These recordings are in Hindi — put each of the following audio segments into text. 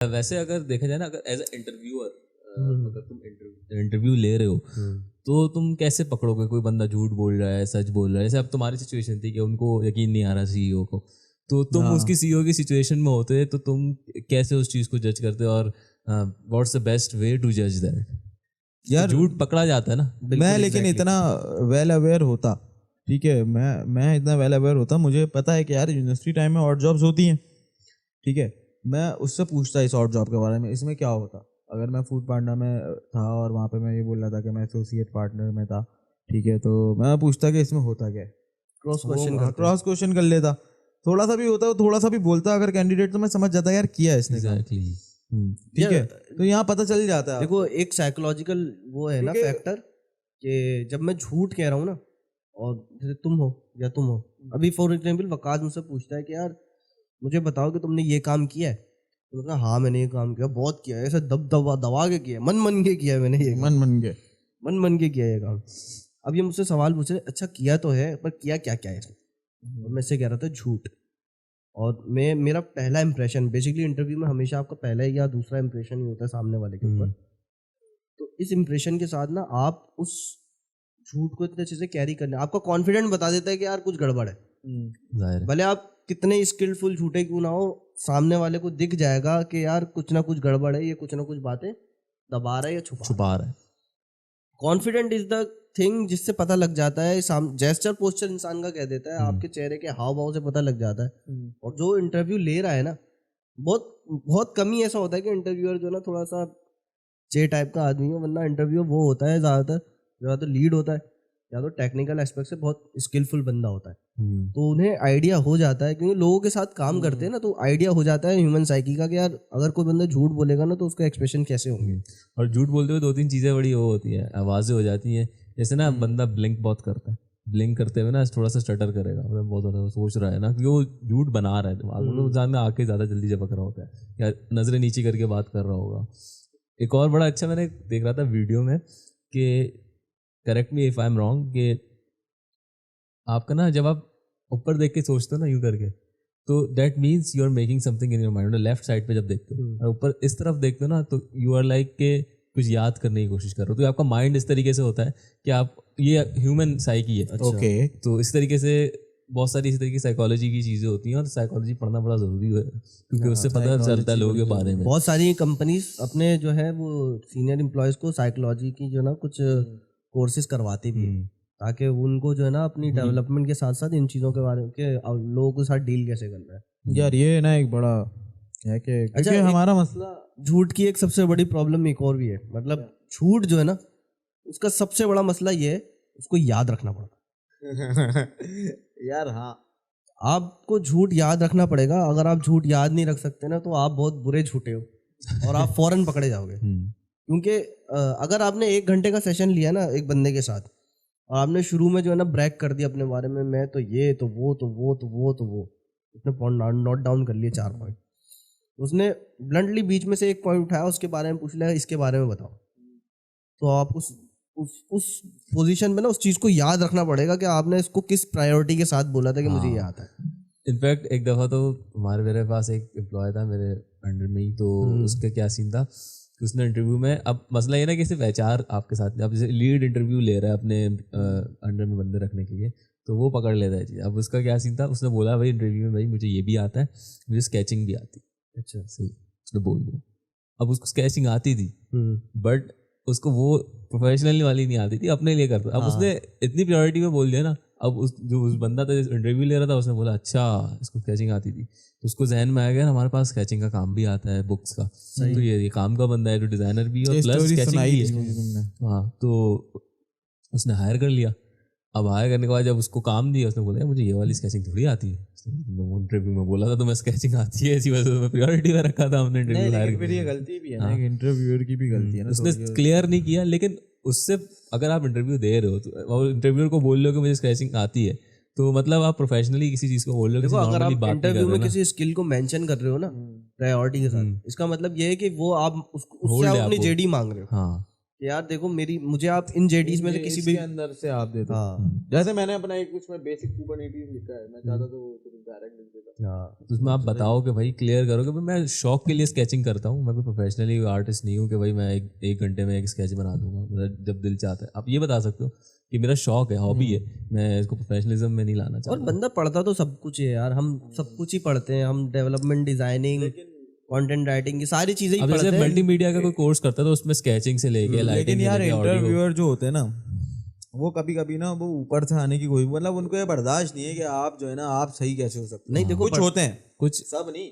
वैसे अगर देखा जाए ना, अगर एज अ इंटरव्यूअर अगर तुम इंटरव्यू ले रहे हो तो तुम कैसे पकड़ोगे कोई बंदा झूठ बोल रहा है, सच बोल रहा है? जैसे अब तुम्हारी सिचुएशन थी कि उनको यकीन नहीं आ रहा सीईओ को, तो तुम उसकी सीईओ की सिचुएशन में होते तो तुम कैसे उस चीज़ को जज करते हो, और what's the best way to जज दैट? यार झूठ पकड़ा जाता है ना। मैं लेकिन इतना वेल अवेयर होता, ठीक है, मैं इतना वेल अवेयर होता, मुझे पता है कि यार यूनिवर्सिटी टाइम में ऑड जॉब्स होती हैं, ठीक है, मैं उससे पूछता इस ऑड जॉब के बारे में, इसमें क्या होता। अगर मैं फूड पांडा में था और वहाँ पे मैं ये बोल रहा था कि मैं एसोसिएट पार्टनर में था, ठीक है, तो मैं पूछता कि इसमें होता क्या है, क्रॉस क्वेश्चन कर लेता, थोड़ा सा भी होता, थोड़ा सा भी बोलता अगर कैंडिडेट, तो मैं समझ जाता यार किया है इसने काम, ठीक है, तो यहाँ पता चल जाता है। देखो एक साइकोलॉजिकल वो है ना फैक्टर, कि जब मैं झूठ कह रहा हूँ ना, और जैसे तुम हो या तुम हो, अभी फॉर एग्जाम्पल वकास मुझसे पूछता है कि यार मुझे बताओ कि तुमने ये काम किया है, तो मैं कहा हाँ मैंने ये काम किया, बहुत किया है, ऐसे दबा के किया, मन के किया है मैंने ये मन के किया है ये काम। अब ये मुझसे सवाल पूछ रहे, अच्छा किया तो है पर किया क्या क्या है इसमें, और मैं इससे कह रहा था झूठ। और मेरा पहला इंप्रेशन बेसिकली इंटरव्यू में हमेशा आपका पहला या दूसरा इंप्रेशन ही होता है सामने वाले के ऊपर, तो इस इंप्रेशन के साथ ना आप उस झूठ को इतने अच्छे से कैरी करना, आपका कॉन्फिडेंट बता देता है कि यार कुछ गड़बड़ है। भले आप कितने स्किलफुल झूठे क्यों ना हो, सामने वाले को दिख जाएगा कि यार कुछ ना कुछ गड़बड़ है, ये कुछ ना कुछ बातें दबा रहा है या छुपा रहा है। कॉन्फिडेंट इज द थिंग जिससे पता लग जाता है, जेस्चर पोस्चर इंसान का कह देता है, आपके चेहरे के हाव भाव से पता लग जाता है। और जो इंटरव्यू ले रहा है ना, बहुत कम ही ऐसा होता है कि इंटरव्यूअर जो ना थोड़ा सा जे टाइप का आदमी हो, वरना इंटरव्यू वो होता है ज़्यादातर लीड होता है या तो टेक्निकल एस्पेक्ट से बहुत स्किलफुल बंदा होता है, तो उन्हें आइडिया हो जाता है, क्योंकि लोगों के साथ काम करते हैं ना, तो आइडिया हो जाता है ह्यूमन साइकी का कि यार अगर कोई बंदा झूठ बोलेगा ना तो उसका एक्सप्रेशन कैसे होंगे। और झूठ बोलते हुए दो तीन चीज़ें बड़ी वो होती है, आवाज़ें हो जाती हैं, जैसे ना बंदा ब्लिंक बहुत करता है, ब्लिंक करते हुए ना थोड़ा सा स्टटर करेगा, मतलब बहुत ज़्यादा सोच रहा है ना, क्योंकि वो झूठ बना रहा है दिमाग में, इंसान में आके ज़्यादा जल्दी झपक रहा होता है, या नज़रें नीचे करके बात कर रहा होगा। एक और बड़ा अच्छा मैंने देख रहा था वीडियो में कि correct me if I am wrong, कि आपका ना जब आप ऊपर देख के सोचते हो ना यूं करके, तो that means you are making something in your mind. Left side पे जब देखते हो और ऊपर इस तरफ देखते हो ना, तो यू आर लाइक के कुछ याद करने की कोशिश कर रहे हो, तो आपका माइंड इस तरीके से होता है कि आप, ये ह्यूमन साइकी है। ओके, तो इस तरीके से बहुत सारी इस तरीके की साइकोलॉजी की चीज़ें होती हैं, और साइकोलॉजी पढ़ना बड़ा ज़रूरी है, क्योंकि उससे पता चलता है लोगों के बारे में। बहुत सारी कंपनीज अपने जो है वो सीनियर एम्प्लॉयज़ को साइकोलॉजी की जो ना कुछ कोर्सेज करवाती भी हैं, ताकि उनको जो है ना अपनी डेवलपमेंट के साथ साथ इन चीज़ों के बारे में के लोगों के साथ डील कैसे करना है। यार ये ना एक बड़ा है कि अच्छा, हमारा मसला झूठ की एक सबसे बड़ी प्रॉब्लम एक और भी है, मतलब झूठ जो है ना उसका सबसे बड़ा मसला ये है, उसको याद रखना पड़ता है। यार हाँ, आपको झूठ याद रखना पड़ेगा, अगर आप झूठ याद नहीं रख सकते ना तो आप बहुत बुरे झूठे हो और आप फौरन पकड़े जाओगे। क्योंकि अगर आपने 1 घंटे का सेशन लिया ना एक बंदे के साथ, और आपने शुरू में जो है ना ब्रैक कर दिया अपने बारे में, मैं तो ये तो वो तो वो तो वो तो वो, उसने पॉइंट नोट डाउन कर लिए 4 पॉइंट, उसने ब्लंटली बीच में से एक पॉइंट उठाया, उसके बारे में पूछ लिया इसके बारे में बताओ, तो आप उस पोजीशन में ना उस चीज़ को याद रखना पड़ेगा कि आपने इसको किस प्रायोरिटी के साथ बोला था कि मुझे ये आता है। इनफैक्ट एक दफ़ा तो मेरे पास एक एम्प्लॉय था मेरे अंडर में ही, तो उसका क्या सीन था कि उसने इंटरव्यू में, अब मसला ये ना कि सिर्फ एचआर आपके साथ, अब जैसे लीड इंटरव्यू ले रहा है अपने अंडर में बंदे रखने के लिए, तो वो पकड़ लेता है चीज़। अब उसका क्या सीन था, उसने बोला भाई इंटरव्यू में, भाई मुझे ये भी आता है, मुझे स्केचिंग भी आती है। अच्छा सही, उसने बोल दिया। अब उसको स्केचिंग आती थी, बट उसको वो प्रोफेशनल वाली नहीं आती थी, अपने लिए करता। अब उसने इतनी प्रायोरिटी में बोल दिया ना, अब उस बंदा था इंटरव्यू ले रहा था, उसने बोला अच्छा इसको स्केचिंग आती थी, तो उसको जहन में आ गया हमारे पास स्केचिंग का काम भी आता है, बुक्स का, तो ये काम का बंदा है, तो डिजाइनर भी और प्लस स्केचिंग भी है। हाँ, तो उसने हायर कर लिया। अब हायर करने के बाद जब उसको काम दिया, उसने बोला मुझे ये वाली स्केचिंग थोड़ी आती है। इंटरव्यू में बोला था तो मैं स्केचिंग आती है, इसी वजह से मैं प्रायोरिटी में रखा था हमने इंटरव्यू हायर। फिर ये गलती भी है ना, इंटरव्यूअर की भी गलती है ना, उसने क्लियर नहीं किया। लेकिन उससे अगर आप इंटरव्यू दे रहे हो तो इंटरव्यूअर को बोल रहे हो कि मुझे स्केचिंग आती है, तो मतलब आप प्रोफेशनली किसी चीज को बोल रहे हो। अगर आप इंटरव्यू में किसी स्किल को मेंशन कर रहे हो ना प्रायोरिटी के साथ, इसका मतलब ये है कि वो आप उससे अपनी जेडी मांग रहे हो। हाँ, कि यार देखो मुझे आप इन जेडीज में से किसी भी इसके अंदर से आप दे दो। हाँ जैसे मैंने अपना एक उसमें बेसिक कुबरनेटिस लिखा है, मैं चाहता तो डायरेक्ट लिख देता। हाँ तो उसमें आप बताओ कि भाई क्लियर करो कि भाई मैं शौक के लिए स्केचिंग करता हूँ, मैं कोई प्रोफेशनली आर्टिस्ट नहीं हूँ कि भाई मैं एक घंटे में एक स्केच बना दूंगा, मेरा जब दिल चाहता है। आप ये बता सकते हो कि मेरा शौक है, हॉबी है, मैं इसको प्रोफेशनलिज्म में नहीं लाना और चाहता। बंदा पढ़ता तो सब कुछ है यार, हम सब कुछ ही पढ़ते हैं, हम डेवलपमेंट, डिजाइनिंग, कंटेंट राइटिंग, ये सारी चीजें ही अब जैसे पढ़ते हैं। मल्टीमीडिया का कोई कोर्स करता है तो उसमें स्केचिंग से लेके लाइटिंग लेकिन से यार लेके ऑडियो। इंटरव्यूअर जो होते हैं ना, वो कभी कभी ना वो ऊपर से आने की कोई मतलब उनको ये बर्दाश्त नहीं है कि आप जो है ना आप सही कैसे हो सकते नहीं हो। देखो कुछ होते हैं, कुछ सब नहीं,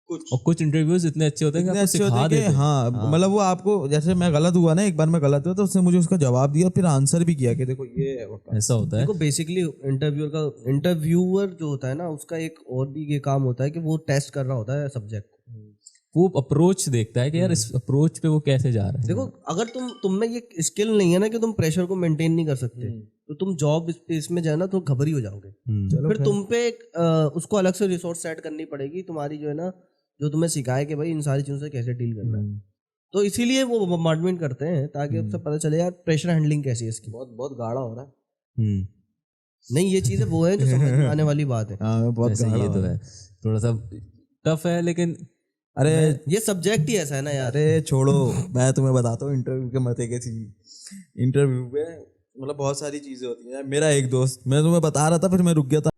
कुछ और कुछ इंटरव्यूज इतने अच्छे होते हैं कि इतने आपको अच्छे होते सिखा हैं कि देते हैं। हाँ मतलब वो आपको, जैसे मैं गलत हुआ ना, एक बार मैं गलत हुआ तो उसने मुझे उसका जवाब दिया, फिर आंसर भी किया कि देखो ये है वक्त। ऐसा होता है। देखो बेसिकली इंटरव्यूअर जो होता है ना, उसका एक और भी ये काम होता है कि वो टेस्ट कर रहा होता है सब्जेक्ट को। वो अप्रोच देखता है कि यार इस अप्रोच पे वो कैसे जा रहा है। देखो अगर तुम में ये स्किल नहीं है ना कि तुम प्रेशर को मेंटेन नहीं कर सकते, तो तुम जॉब स्पेस में जाए ना तो घबरी हो जाओगे। फिर तुम पे उसको अलग से रिसोर्स सेट करनी पड़ेगी तुम्हारी, जो है ना, जो तुम्हें सिखाए कि भाई इन सारी चीजों से कैसे डील करना है। तो इसीलिए वो बॉम्बार्डमेंट करते हैं ताकि उससे पता चले यार प्रेशर हैंडलिंग कैसी है इसकी। बहुत बहुत गाढ़ा हो रहा है। नहीं, ये चीजें वो है जो समझ में आने वाली बात है। हाँ बहुत वैसे गाढ़ा ये हो तो रहा है, थोड़ा सा टफ है, लेकिन अरे ये सब्जेक्ट ही ऐसा है ना यार। अरे छोड़ो, मैं तुम्हें बताता हूँ इंटरव्यू के मजे के सीन। इंटरव्यू पे मतलब बहुत सारी चीजें होती हैं। मेरा एक दोस्त, मैं तुम्हें बता रहा था फिर मैं रुक गया था।